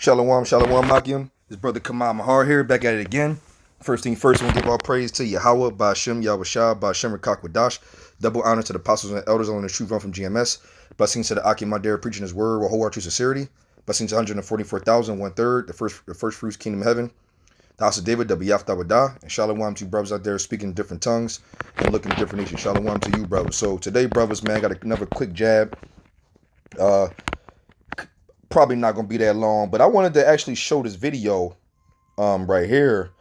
Shalom, shalom, Makim. This brother Kamal Mahar here, back at it again. First thing first, I want to give all praise to Yahawah, Bahasham, Yahawashi, Bahasham, qadash. Double honor to the apostles and elders on the true run from GMS. Blessings to the Akim Madir preaching his word with whole heart, true sincerity. Blessings to 144,000, 1/3, the first fruits, kingdom of heaven. The house of David, Wada. And shalom to you brothers out there speaking different tongues and looking at different nations. Shalom to you, brothers. So today, brothers, man, I got another quick jab. Probably not gonna be that long, but I wanted to actually show this video right here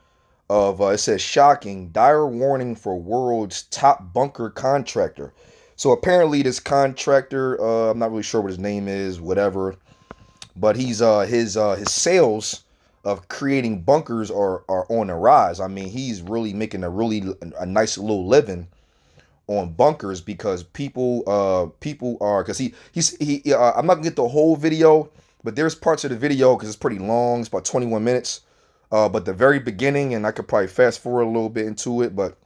of it says shocking dire warning for world's top bunker contractor. So apparently this contractor, I'm not really sure what his name is, whatever, but he's his sales of creating bunkers are on the rise. I mean, he's really making a nice little living on bunkers because people are, because I'm not gonna get the whole video, but there's parts of the video because it's pretty long. It's about 21 minutes. But the very beginning, and I could probably fast forward a little bit into it, but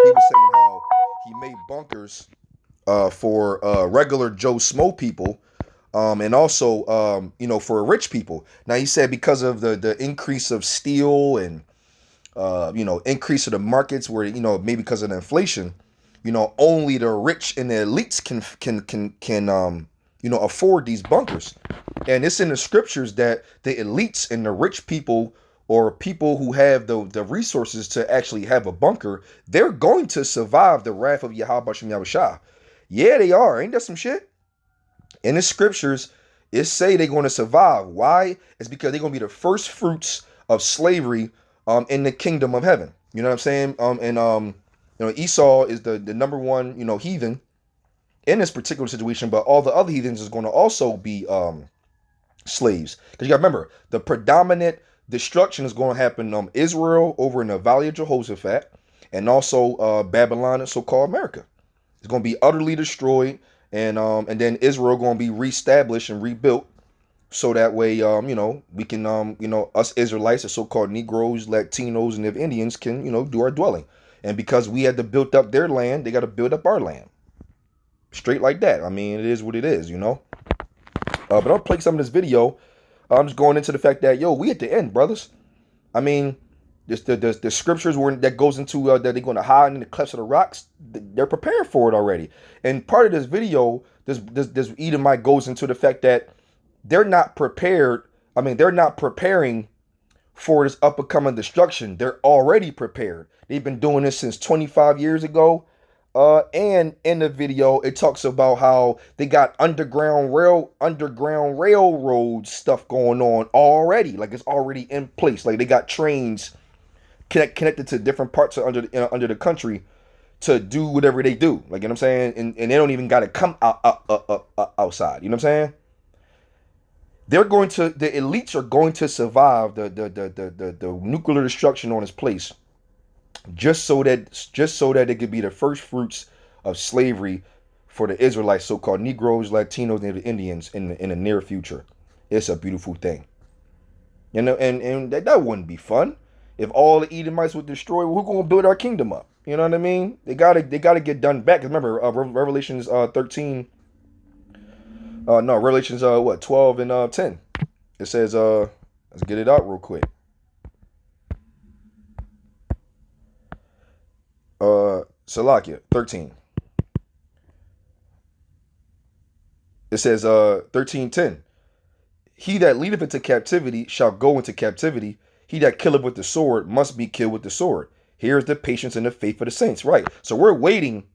he was saying how he made bunkers for regular Joe Smo people, and also for rich people. Now he said because of the increase of steel and increase of the markets where maybe because of the inflation, only the rich and the elites can afford these bunkers. And it's in the scriptures that the elites and the rich people, or people who have the resources to actually have a bunker, they're going to survive the wrath of Yahawashi. Yeah, they are. Ain't that some shit? In the scriptures, it say they're going to survive. Why? It's because they're going to be the first fruits of slavery in the kingdom of heaven. You know what I'm saying? Esau is the number one, heathen in this particular situation, but all the other heathens is going to also be slaves. Because you got to remember, the predominant destruction is going to happen Israel over in the Valley of Jehoshaphat, and also Babylon and so-called America. It's going to be utterly destroyed, and then Israel going to be reestablished and rebuilt, so that way we can us Israelites, the so-called Negroes, Latinos, and the Indians can do our dwelling. And because we had to build up their land, they got to build up our land. Straight like that. I mean, it is what it is, But I'll play some of this video. I'm just going into the fact that, we at the end, brothers. I mean, the scriptures that goes into that they're going to hide in the clefts of the rocks, they're prepared for it already. And part of this video, this Edomite goes into the fact that they're not prepared. I mean, they're not preparing for this up and coming destruction. They're already prepared. They've been doing this since 25 years ago. And in the video, it talks about how they got underground railroad stuff going on already. Like it's already in place. Like they got trains connected to different parts of under the country to do whatever they do. Like, you know what I'm saying? And they don't even got to come outside. You know what I'm saying? The elites are going to survive the nuclear destruction on this place, just so that it could be the first fruits of slavery for the Israelites, so-called Negroes, Latinos, and the Indians in the near future. It's a beautiful thing, and that wouldn't be fun if all the Edomites would destroy. Well, who's gonna build our kingdom up? You know what I mean? They gotta get done back. Remember, Revelations 13. No, Revelations 12 and 10. It says let's get it out real quick. Salakia 13. It says 13:10. He that leadeth into captivity shall go into captivity. He that killeth with the sword must be killed with the sword. Here is the patience and the faith of the saints. Right. So we're waiting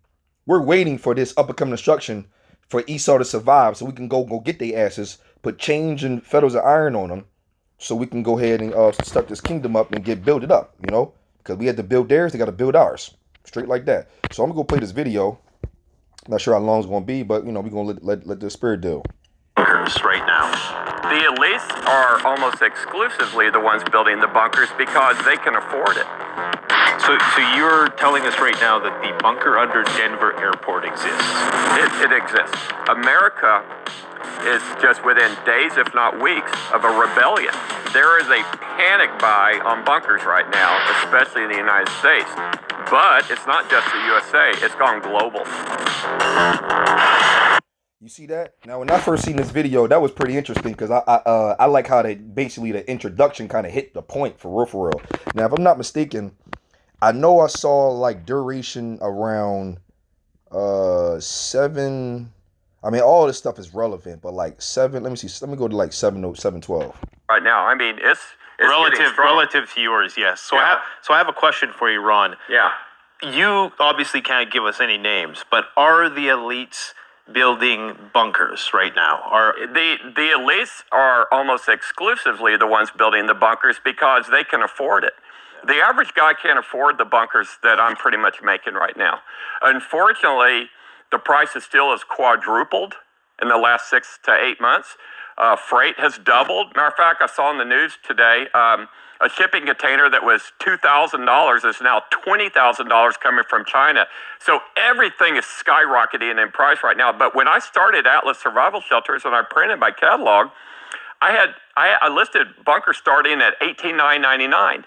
for this up and coming destruction for Esau to survive, so we can go get their asses, put chains and fetters of iron on them, so we can go ahead and start this kingdom up and build it up, because we had to build theirs, they got to build ours, straight like that. So I'm gonna go play this video. Not sure how long it's gonna be, but we're gonna let the spirit deal. Bunkers right now. The elites are almost exclusively the ones building the bunkers because they can afford it. So you're telling us right now that the bunker under Denver Airport exists? It exists. America is just within days, if not weeks, of a rebellion. There is a panic buy on bunkers right now, especially in the United States. But it's not just the USA, it's gone global. You see that? Now, when I first seen this video, that was pretty interesting because I like how they basically the introduction kind of hit the point for real, for real. Now, if I'm not mistaken, I know I saw like duration around 7. I mean, all this stuff is relevant, but like 7. Let me see. Let me go to like 7:12. Right now, I mean, it's relative to yours, yes. So Yeah. I have a question for you, Ron. Yeah. You obviously can't give us any names, but are the elites building bunkers right now? The elites are almost exclusively the ones building the bunkers because they can afford it. The average guy can't afford the bunkers that I'm pretty much making right now. Unfortunately, the price of steel has quadrupled in the last 6 to 8 months. Freight has doubled. Matter of fact, I saw in the news today, a shipping container that was $2,000 is now $20,000 coming from China. So everything is skyrocketing in price right now. But when I started Atlas Survival Shelters and I printed my catalog, I listed bunkers starting at $18,999.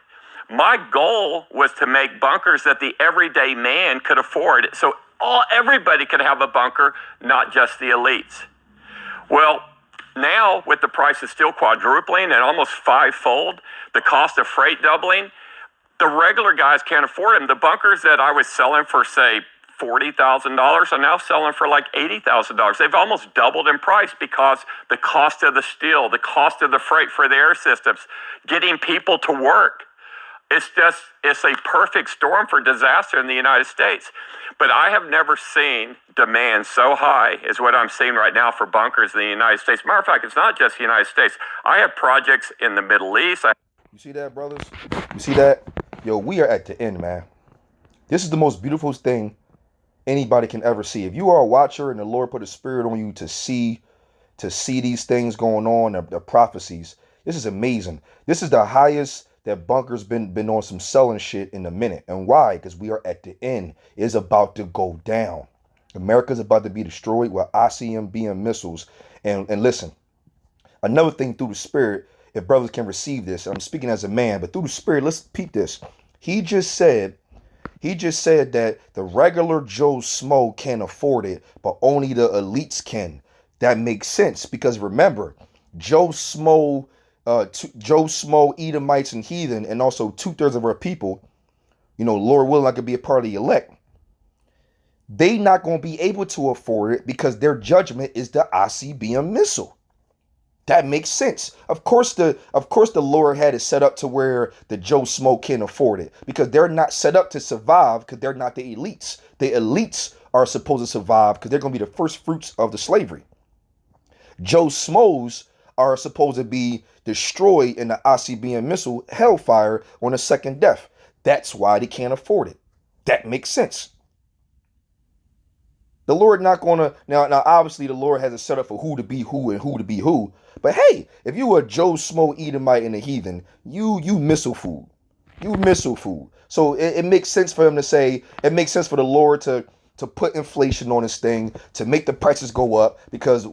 My goal was to make bunkers that the everyday man could afford, so everybody could have a bunker, not just the elites. Well, now with the price of steel quadrupling and almost 5-fold, the cost of freight doubling, the regular guys can't afford them. The bunkers that I was selling for, say, $40,000 are now selling for like $80,000. They've almost doubled in price because the cost of the steel, the cost of the freight for the air systems, getting people to work. It's a perfect storm for disaster in the United States. But I have never seen demand so high as what I'm seeing right now for bunkers in the United States. Matter of fact, it's not just the United States. I have projects in the Middle East. You see that, brothers? You see that? Yo, we are at the end, man. This is the most beautiful thing anybody can ever see. If you are a watcher and the Lord put a spirit on you to see these things going on, the prophecies, this is amazing. This is the highest that bunkers been on some selling shit in a minute. And why? Because we are at the end. It's about to go down. America's about to be destroyed with ICBM missiles. And listen, another thing through the spirit, if brothers can receive this, I'm speaking as a man, but through the spirit, let's peep this. He just said that the regular Joe Smo can't afford it, but only the elites can. That makes sense because remember, Joe Smo, Edomites and heathen, and also 2/3 of our people, Lord willing, I could be a part of the elect. They not going to be able to afford it because their judgment is the ICBM missile. That makes sense. Of course the Lord had it set up to where the Joe Smo can't afford it because they're not set up to survive because they're not the elites. The elites are supposed to survive because they're going to be the first fruits of the slavery. Joe Smos are supposed to be destroyed in the ICBM missile hellfire on the second death. That's why they can't afford it. That makes sense. The Lord not gonna now obviously the Lord has it set up for who to be who and who to be who. But hey, if you were Joe Smo Edomite and a heathen, you missile food. You missile food. So it makes sense for him to say, it makes sense for the Lord to put inflation on this thing, to make the prices go up, because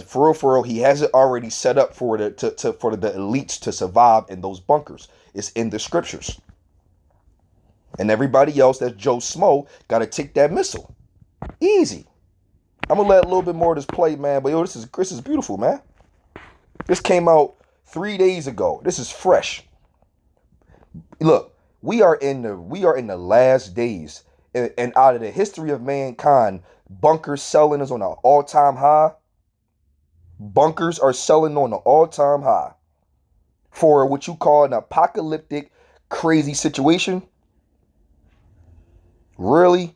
for real, he has it already set up for the elites to survive in those bunkers. It's in the scriptures. And everybody else that's Joe Smo got to take that missile. Easy. I'm gonna let a little bit more of this play, man. But yo, this is beautiful, man. This came out 3 days ago. This is fresh. Look, we are in the last days. And out of the history of mankind, bunkers selling is on an all-time high. Bunkers are selling on an all-time high for what you call an apocalyptic, crazy situation. Really?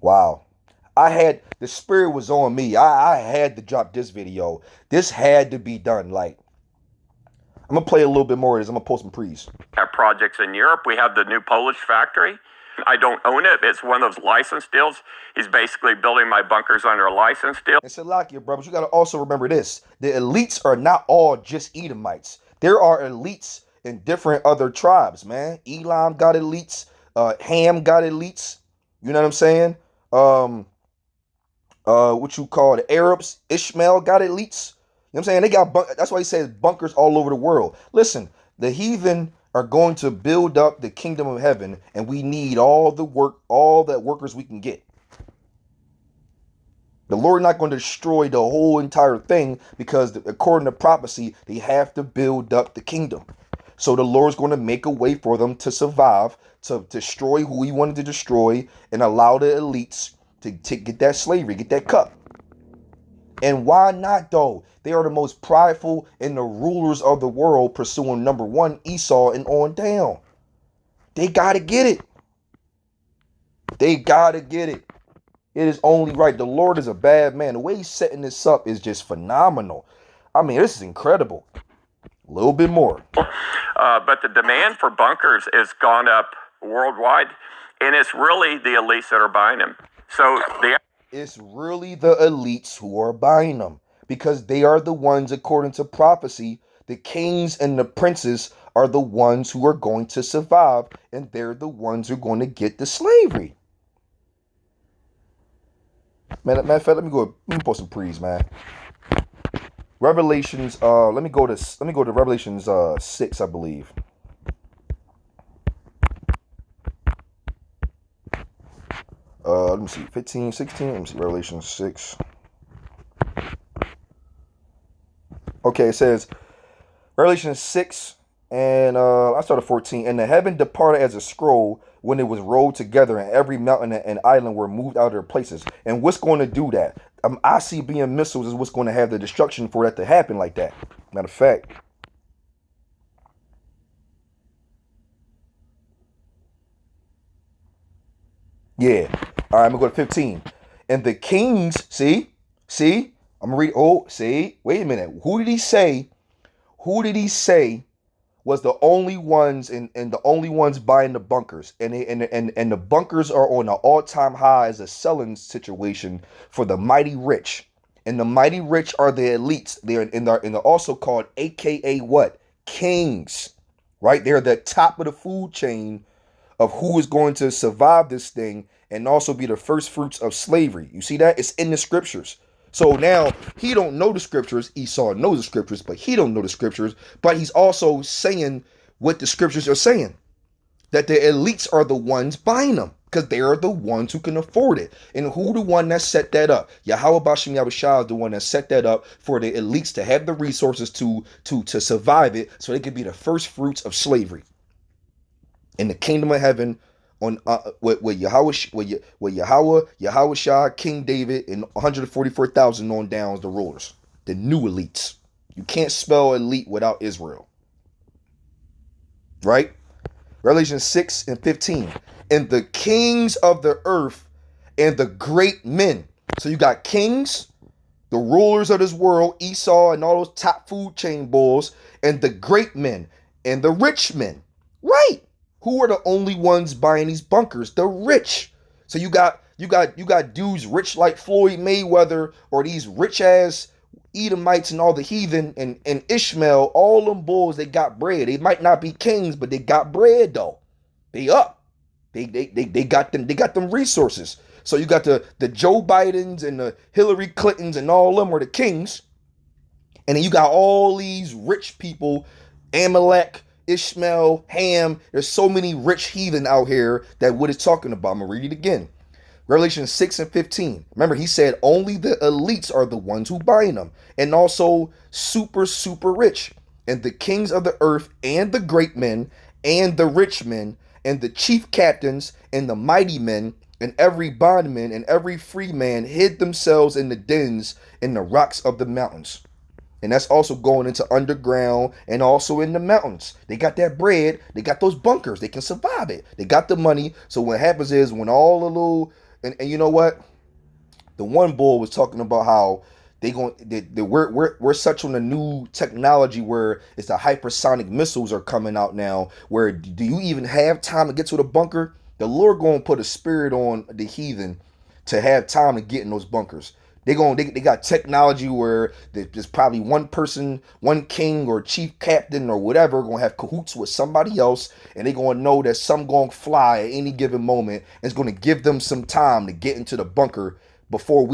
Wow. The spirit was on me. I had to drop this video. This had to be done. Like, I'm going to play a little bit more of this. I'm going to post some pre's. Have projects in Europe. We have the new Polish factory. I don't own it. It's one of those license deals. He's basically building my bunkers under a license deal. And Salakia, bro, but you got to also remember this. The elites are not all just Edomites. There are elites in different other tribes, man. Elam got elites. Ham got elites. You know what I'm saying? What you call the Arabs, Ishmael got elites. You know what I'm saying? They got that's why he says bunkers all over the world. Listen, the heathen are going to build up the kingdom of heaven, and we need all the workers we can get. The Lord not going to destroy the whole entire thing because according to prophecy, they have to build up the kingdom. So the Lord's going to make a way for them to survive, to destroy who he wanted to destroy, and allow the elites to get that slavery, get that cup. And why not though? They are the most prideful and the rulers of the world, pursuing number one, Esau and on down. They got to get it. They got to get it. It is only right. The Lord is a bad man. The way he's setting this up is just phenomenal. I mean, this is incredible. A little bit more. But the demand for bunkers has gone up worldwide, and it's really the elites that are buying them. So it's really the elites who are buying them because they are the ones, according to prophecy, the kings and the princes are the ones who are going to survive, and they're the ones who are going to get the slavery. Man, matter of fact, let me post some pre's, man. Revelations, let me go to Revelations 6, I believe. Let me see, 15, 16, let me see, Revelation 6. Okay, it says, Revelation 6, and I started 14. And the heaven departed as a scroll when it was rolled together, and every mountain and island were moved out of their places. And what's going to do that? ICBM missiles is what's going to have the destruction for that to happen like that. Matter of fact. Yeah. All right, I'm going to go to 15. And the kings, see, I'm going to read, wait a minute. Who did he say was the only ones and the only ones buying the bunkers? And the bunkers are on an all-time high as a selling situation for the mighty rich. And the mighty rich are the elites. They're also called AKA what? Kings. Right? They're the top of the food chain of who is going to survive this thing and also be the first fruits of slavery. You see that? It's in the scriptures. So now he don't know the scriptures. Esau knows the scriptures, but he don't know the scriptures. But he's also saying what the scriptures are saying, that the elites are the ones buying them because they are the ones who can afford it. And who the one that set that up? Yahawah Bahasham Yahawashi is the one that set that up for the elites to have the resources to survive it, so they could be the first fruits of slavery in the kingdom of heaven. On with Yahawashi, Yahawashi, King David, and 144,000 on down the rulers, the new elites. You can't spell elite without Israel, right? Revelation 6 and 15. And the kings of the earth and the great men. So you got kings, the rulers of this world, Esau and all those top food chain bulls, and the great men and the rich men, right? Who are the only ones buying these bunkers? The rich. So you got dudes rich like Floyd Mayweather, or these rich ass Edomites and all the heathen and Ishmael, all them bulls, they got bread. They might not be kings, but they got bread though. They up. They got them resources. So you got the Joe Bidens and the Hillary Clintons and all of them are the kings. And then you got all these rich people, Amalek, Ishmael, Ham. There's so many rich heathen out here that what it's talking about. I'm going to read it again. Revelation 6 and 15. Remember, he said only the elites are the ones who buying them. And also super, super rich. And the kings of the earth and the great men and the rich men and the chief captains and the mighty men and every bondman and every free man hid themselves in the dens in the rocks of the mountains. And that's also going into underground and also in the mountains. They got that bread. They got those bunkers. They can survive it. They got the money. So what happens is when all the little, and you know what? The one bull was talking about how we're such on the new technology where it's the hypersonic missiles are coming out now. Where do you even have time to get to the bunker? The Lord going to put a spirit on the heathen to have time to get in those bunkers. They got technology where there's probably one person, one king or chief captain or whatever going to have cahoots with somebody else, and they're going to know that some going to fly at any given moment, and it's going to give them some time to get into the bunker before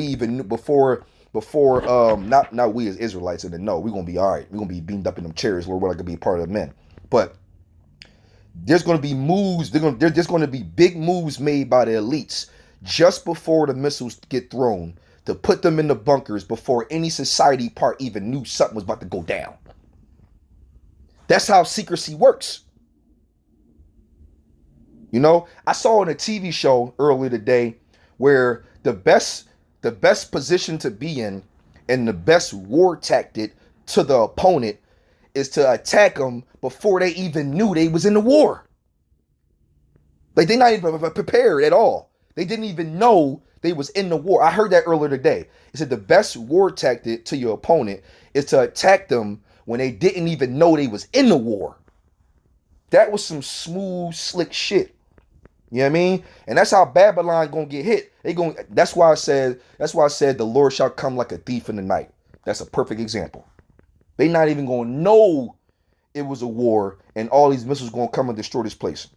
not we as Israelites in the know. We're going to be all right. We're going to be beamed up in them chairs, Lord, we're not going to be a part of the men. But there's going to be moves. There's going to be big moves made by the elites just before the missiles get thrown to put them in the bunkers before any society part even knew something was about to go down. That's how secrecy works. You know, I saw in a TV show earlier today where the best position to be in and the best war tactic to the opponent is to attack them before they even knew they was in the war. Like, they're not even prepared at all. They didn't even know they was in the war. I heard that earlier today. It said the best war tactic to your opponent is to attack them when they didn't even know they was in the war. That was some smooth, slick shit. You know what I mean? And that's how Babylon gonna get hit. That's why I said the Lord shall come like a thief in the night. That's a perfect example. They not even gonna know it was a war, and all these missiles gonna come and destroy this place.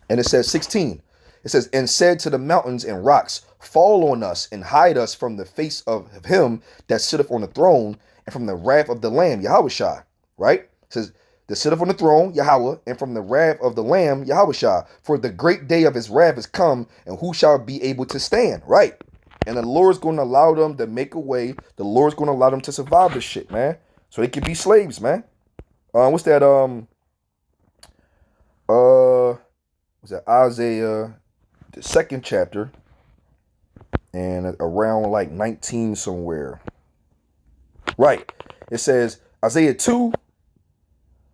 And it says 16. It says, and said to the mountains and rocks, fall on us and hide us from the face of him that sitteth on the throne and from the wrath of the Lamb, Yahawashi. Right? It says, that sitteth on the throne, Yahawah, and from the wrath of the Lamb, Yahawashi. For the great day of his wrath is come, and who shall be able to stand? Right? And the Lord's going to allow them to make a way. The Lord's going to allow them to survive this shit, man. So they can be slaves, man. What's that? What's that? Isaiah, the 2nd chapter, and around like 19 somewhere. Right. It says Isaiah 2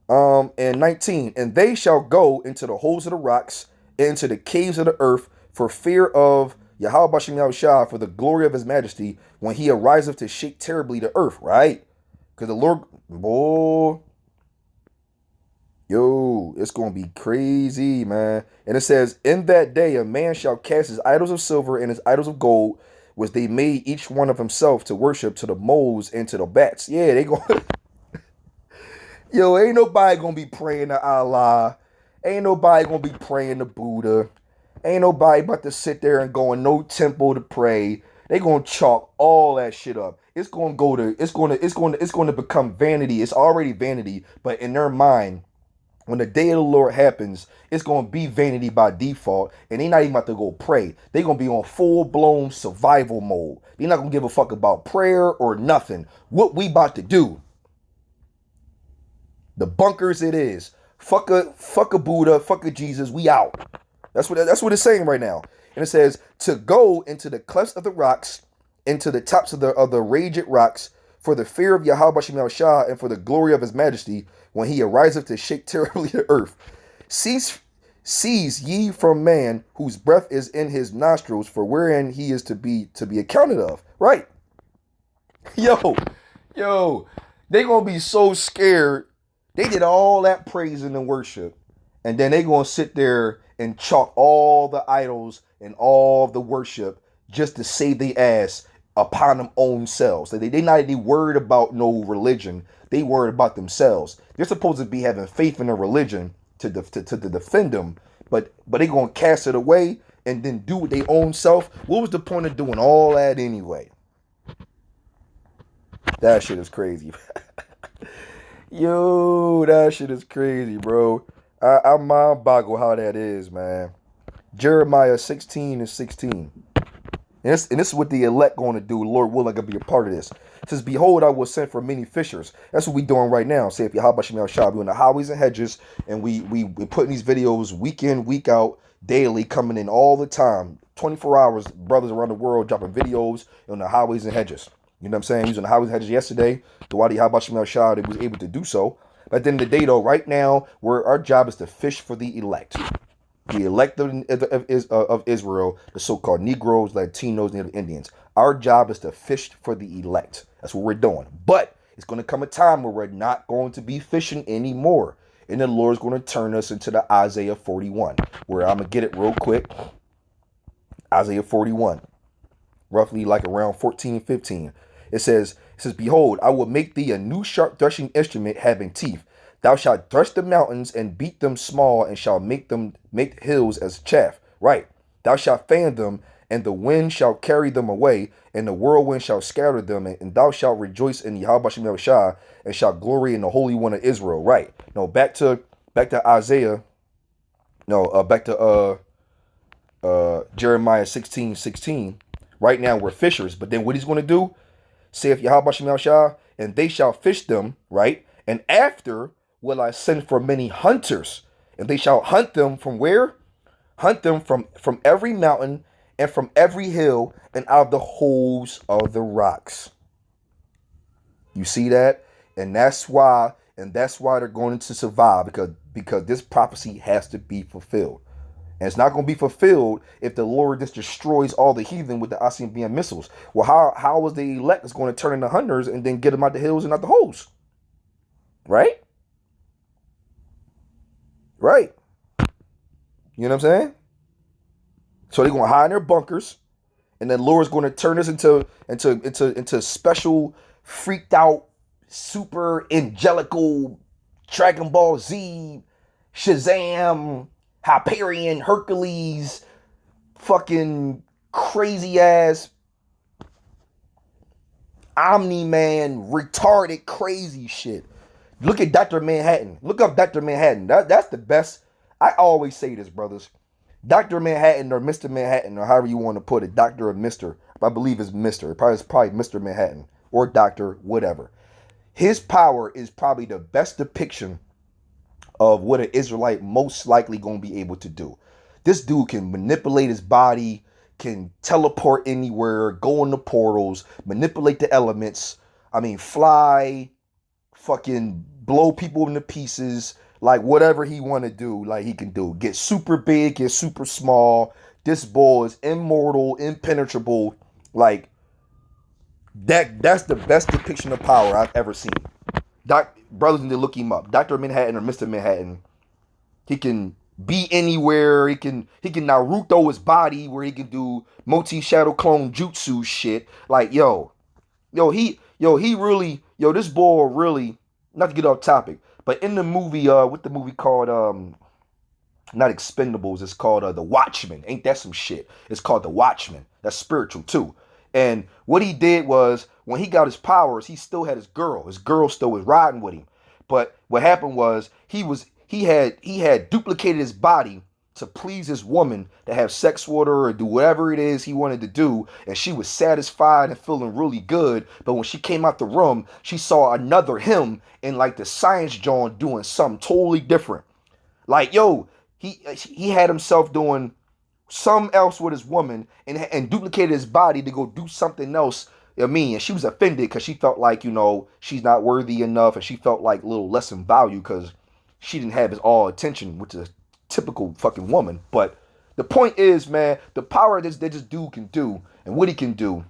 and 19. And they shall go into the holes of the rocks, into the caves of the earth, for fear of Yahawashi, for the glory of his majesty, when he ariseth to shake terribly the earth. Right? Because the Lord, boy, yo, it's going to be crazy, man. And it says, in that day a man shall cast his idols of silver and his idols of gold, which they made each one of himself to worship, to the moles and to the bats. Yeah, they going yo, ain't nobody going to be praying to Allah. Ain't nobody going to be praying to Buddha. Ain't nobody about to sit there and go in no temple to pray. They going to chalk all that shit up. It's going to become vanity. It's already vanity, but in their mind, when the day of the Lord happens, it's going to be vanity by default, and they're not even about to go pray. They're going to be on full-blown survival mode. They're not going to give a fuck about prayer or nothing. What we about to do? The bunkers it is. Fuck a Buddha, fuck a Jesus, we out. That's what it's saying right now. And it says, to go into the clefts of the rocks, into the tops of the raged rocks, for the fear of Yahawashi and for the glory of his majesty, when he ariseth to shake terribly the earth. Cease ye from man, whose breath is in his nostrils, for wherein he is to be accounted of. Right? Yo, they gonna be so scared. They did all that praising and worship, and then they gonna sit there and chalk all the idols and all the worship just to save their ass upon them own selves. They not even worried about no religion. They worried about themselves. They're supposed to be having faith in a religion to defend them, but they gonna cast it away and then do it their own self. What was the point of doing all that anyway? That shit is crazy. Yo, that shit is crazy, bro. I mind boggle how that is, man. Jeremiah 16:16. And this is what the elect going to do. Lord willing, I can be a part of this. It says, behold, I will send for many fishers. That's what we doing right now. Say, if Yahawashi, we in the highways and hedges, and we putting these videos week in, week out, daily, coming in all the time. 24 hours, brothers around the world dropping videos on the highways and hedges. You know what I'm saying? He was on the highways and hedges yesterday. The Wadi Yahawashi was able to do so. But at the end of the day, though, right now, our job is to fish for the elect. The elect of Israel, the so-called Negroes, Latinos, Native Indians. Our job is to fish for the elect. That's what we're doing. But it's going to come a time where we're not going to be fishing anymore. And the Lord's going to turn us into the Isaiah 41, where I'm going to get it real quick. Isaiah 41, roughly like around 14 and 15. It says, behold, I will make thee a new sharp threshing instrument having teeth. Thou shalt thresh the mountains and beat them small, and shalt make hills as chaff. Right. Thou shalt fan them, and the wind shall carry them away, and the whirlwind shall scatter them, and thou shalt rejoice in Yahawashi, and shalt glory in the Holy One of Israel. Right. No, back to Isaiah. No, back to Jeremiah 16:16. Right now we're fishers. But then what he's going to do, saith Yahawashi, and they shall fish them, right? And after will I send for many hunters, and they shall hunt them from where? Hunt them from every mountain and from every hill and out of the holes of the rocks. You see that? And that's why they're going to survive, because this prophecy has to be fulfilled. And it's not going to be fulfilled if the Lord just destroys all the heathen with the ICBM missiles. Well, how was the elect is going to turn into hunters and then get them out the hills and out the holes? Right? Right. You know what I'm saying? So they're going to hide in their bunkers, and then Lord's going to turn us into special, freaked out, super angelical, Dragon Ball Z, Shazam, Hyperion, Hercules, fucking crazy ass Omni-Man, retarded crazy shit. Look at Dr. Manhattan. Look up Dr. Manhattan. That's the best. I always say this, brothers. Dr. Manhattan or Mr. Manhattan, or however you want to put it, Dr. or Mr. I believe it's Mr. It's probably Mr. Manhattan or Dr. whatever. His power is probably the best depiction of what an Israelite most likely going to be able to do. This dude can manipulate his body, can teleport anywhere, go into portals, manipulate the elements. I mean, fly, fucking blow people into pieces. Like, whatever he want to do, like, he can do. Get super big, get super small. This boy is immortal, impenetrable. Like, that's the best depiction of power I've ever seen. Brothers need to look him up. Dr. Manhattan or Mr. Manhattan. He can be anywhere. He can Naruto his body, where he can do multi-shadow clone jutsu shit. Like, this boy really, not to get off topic, but in the movie, what the movie called, not Expendables, it's called The Watchmen. Ain't that some shit? It's called The Watchmen. That's spiritual too. And what he did was, when he got his powers, he still had his girl. His girl still was riding with him. But what happened was, he had duplicated his body to please his woman, to have sex with her or do whatever it is he wanted to do, and she was satisfied and feeling really good. But when she came out the room, she saw another him in like the science joint doing something totally different. Like, he had himself doing something else with his woman and duplicated his body to go do something else. And she was offended because she felt like, she's not worthy enough, and she felt like a little less in value because she didn't have his all attention, which is a typical fucking woman. But the point is, man, the power that this dude can do and what he can do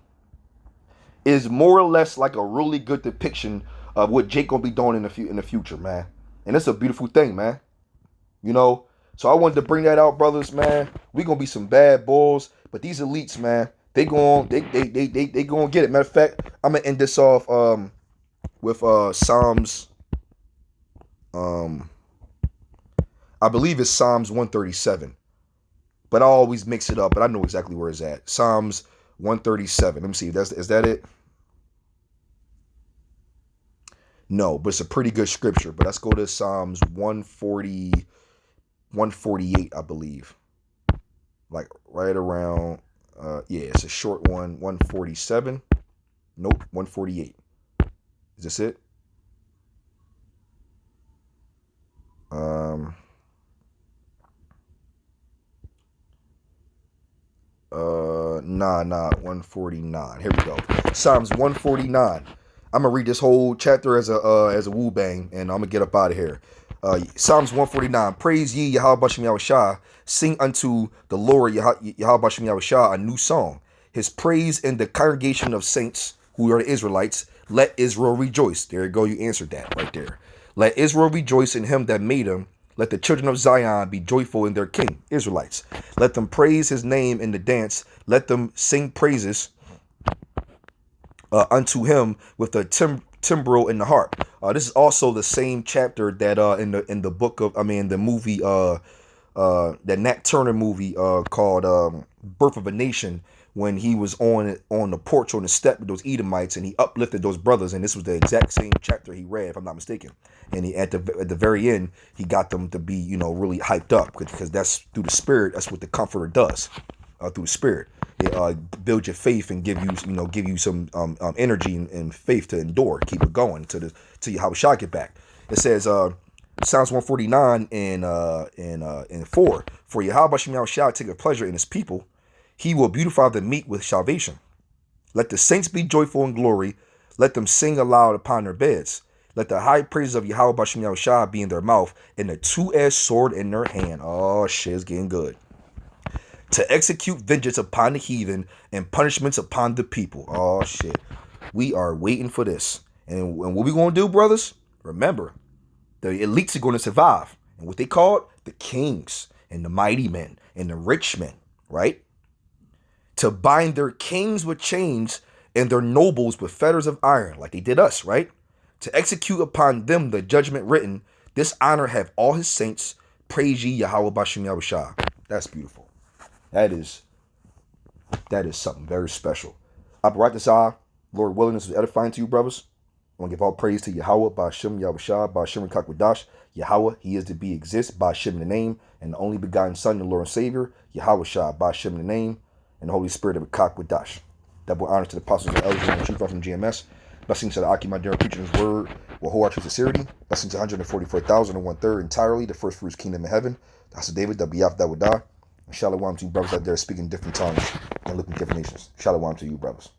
is more or less like a really good depiction of what Jake gonna be doing in the future, man. And it's a beautiful thing, man. So I wanted to bring that out, brothers, man. We gonna be some bad boys, but these elites, man, they gonna get it. Matter of fact, I'm gonna end this off with Psalms. I believe it's Psalms 137, but I always mix it up. But I know exactly where it's at. Psalms 137. Let me see. Is that it? No, but it's a pretty good scripture. But let's go to Psalms 148, I believe. Like right around, it's a short one, 147. Nope, 148. Is this it? Nah, 149. Here we go. Psalms 149. I'm gonna read this whole chapter as a woo bang, and I'm gonna get up out of here. Psalms 149. Praise ye Yahawashi, sing unto the Lord Yahawashi a new song. His praise in the congregation of saints who are the Israelites. Let Israel rejoice. There you go. You answered that right there. Let Israel rejoice in him that made him. Let the children of Zion be joyful in their king, Israelites. Let them praise his name in the dance. Let them sing praises unto him with the timbrel in the harp. This is also the same chapter that in the book of, the movie, the Nat Turner movie called Birth of a Nation, when he was on the porch on the step with those Edomites, and he uplifted those brothers, and this was the exact same chapter he read, if I'm not mistaken. And he at the very end, he got them to be really hyped up, because that's through the Spirit. That's what the Comforter does, through the Spirit. build your faith and give you some energy and faith to endure, keep it going till Yahawashi get back. It says Psalms 149 and 4. For Yahawah shall take a pleasure in his people. He will beautify the meek with salvation. Let the saints be joyful in glory. Let them sing aloud upon their beds. Let the high praises of Yahawah be in their mouth and the two-edged sword in their hand. Oh, shit, it's getting good. To execute vengeance upon the heathen and punishments upon the people. Oh, shit. We are waiting for this. And what we going to do, brothers? Remember, the elites are going to survive. And what they call it? The kings and the mighty men and the rich men, right? To bind their kings with chains and their nobles with fetters of iron, like they did us, right? To execute upon them the judgment written, this honor have all his saints. Praise ye Yahawah Bahasham Yahawashi. That's beautiful. That is something very special. Aparatazah, Lord willing, this was edifying to you, brothers. I want to give all praise to Yahawah, Bahasham Yahawashi, Bahasham qadash. Yahawah, he is to be exist, Bahasham the name, and the only begotten Son, the Lord and Savior, Yahawashi, Bahasham the name, and the Holy Spirit of qadash. Double honors to the apostles and elders and the truth from GMS. Blessings to the Aki, my dear preaching his word, Wahawah true sincerity. Blessings to 144,000 and 1/3 entirely, the first fruits kingdom of heaven. That's David, the Biaf that would die. And shalom to you brothers out there speaking different tongues and looking different nations. Shalom to you brothers.